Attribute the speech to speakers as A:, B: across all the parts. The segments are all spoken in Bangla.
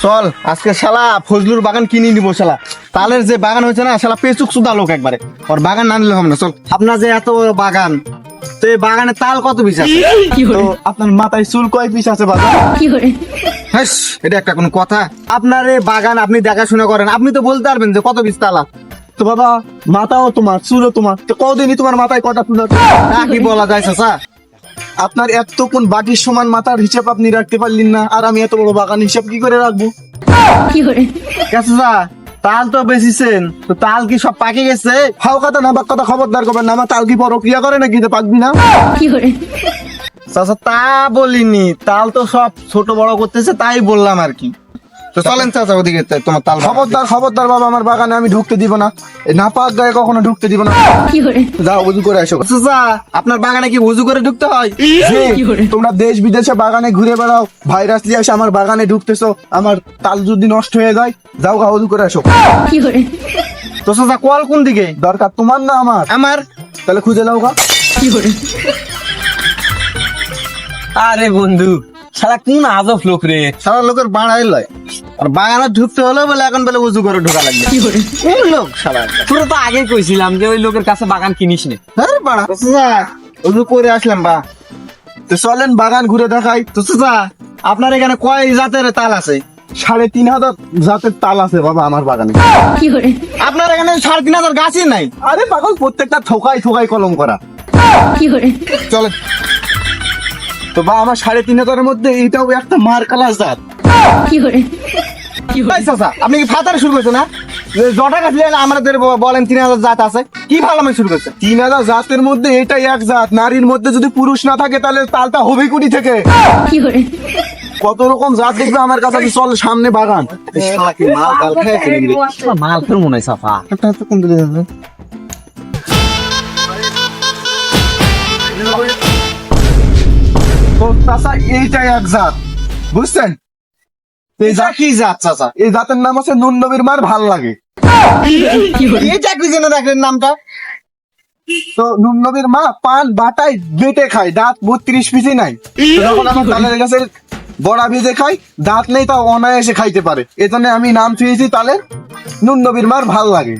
A: চল আজকে শালা ফজলুর বাগান কিনে নিবো শালা। তালের যে বাগান হয়েছে না শালা পেচুক সুদা লোক একবারে, ওর বাগান না নিলে হবে না। চল, আপনার যে এত বড় বাগান, তো এই বাগানে তাল কত পিস আছে?
B: তো আপনার মাথায় চুল কয় পিস আছে বাবা?
A: হ্যাঁ, এটা একটা কোন কথা? আপনার এই বাগান আপনি দেখাশোনা করেন, আপনি তো বলতে পারবেন যে কত পিস তাল আছে।
B: তো বাবা মাথাও তোমার চুলও তোমার, তো কদিনই তোমার মাথায় কটা চুল আছে?
A: তা কি বলা যায় চাচা?
B: আপনার এত কোন বাটির সমান মাথার হিসাব আপনি রাখতে পারলেন না, আর আমি এত বড় বাগান হিসাব কি করে রাখবো?
A: চাচা তাল তো বেশিছেন, তো তাল কি সব পাকে গেছে?
B: হাও কথা না বাক কথা খবরদার করবেন না, আমার তাল কি প্রক্রিয়া করে নাকি যে পাকবি না?
A: চাচা তা বলিনি, তাল তো সব ছোট বড় করতেছে তাই বললাম আর কি। তো চলেন চাচা ওদিকে, তোমার তাল
B: খবরদার খবরদার বাবা, আমার বাগানে আমি ঢুকতে দিব না, এই না পাক গায়ে কখনো ঢুকতে দিব না। যাও উজু করে আসো।
A: চাচা আপনার বাগানে কি উজু করে ঢুকতে হয়?
B: তোমরা দেশ বিদেশে বাগানে ঘুরে বেড়াও, ভাইরাস নিয়ে আসে আমার বাগানে ঢুকতেছো, আমার তাল যদি নষ্ট হয়ে যায়, যাও গা উজু করে আসো।
A: তো চাচা কল কোন দিকে?
B: দরকার তোমার না আমার?
A: আমার।
B: তাহলে খুঁজে নাও গা।
C: আরে বন্ধু, শালা কোন আজব লোক রে।
A: সারা লোকের বাড়াই লয়, আর বাগানে ঢুকতে হলো বলে এখন বলে উজু করে ঢোকা লাগবে। কোন লোক শালা?
C: তোর তো আগে কইছিলাম যে ওই লোকের কাছে বাগান কিনিস নে।
A: আরে বাড়া চাচা, উজু করে আসলাম বা।
B: তো চলেন বাগান ঘুরে দেখাই।
A: তো চাচা আপনার এখানে কয় জাতের তাল আছে?
B: 3,500 জাতের তাল আছে বাবা আমার বাগানে।
A: আপনার এখানে 3,500 গাছই নাই?
B: আরে পাগল, প্রত্যেকটা থোকাই থোকাই কলম করা।
A: চলে
B: তো বা আমার 3,500 মধ্যে এটাও একটা মার্কালা জাত।
A: এই চাচা আপনি কি ফাতার শুরু করছেন না? জটা গাছ নিয়ে আমাদের বলেন 3,000 জাত আছে, কি ভালো আমি শুরু করছেন?
B: 3,000 জাতের মধ্যে এটাই এক জাত। নারীর মধ্যে যদি পুরুষ না থাকে তাহলে তালটা হবে কুড়ি থেকে। কত রকম জাত দেখবে আমার কাছে। চল সামনে বাগান।
A: শালা কি মাল কাল খেয়ে ফেলে দিবে।
C: মাল তোর মনে হয় সাফা।
A: একটা হাতে কোন দিকে যাবে?
B: তো চাচা এইটাই এক জাত, বুঝছেন? এই
A: এটা
B: জাত,
A: কি জাত চাচা?
B: এই জাতের নাম আছে নুন নবীর মার ভাল লাগে।
A: এটা কি জেনে রাখলেন নামটা?
B: তো নুন নবীর মা পান বাটায় বেটে খায়, দাঁত 32 পিসি নাই। তো যখন আমার তালের গাছের বড়া ভেজে খাই, দাঁত নেই তা অনায়াসে খাইতে পারে, এজন্য আমি নাম পেয়েছি তালের নুন নবীর মার ভাল লাগে।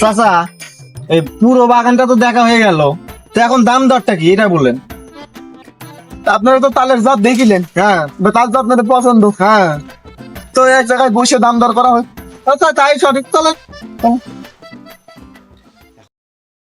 A: চাচা এই পুরো বাগানটা তো দেখা হয়ে গেল, তো এখন দাম দরটা কি এটা বললেন?
B: তা আপনারা তো তালের জাত দেখিলেন,
A: হ্যাঁ
B: বা তাল তো আপনাদের পছন্দ,
A: হ্যাঁ,
B: তো এক জায়গায় বসে দাম দর করা হয়।
A: আচ্ছা তাই সঠিক। চলেন।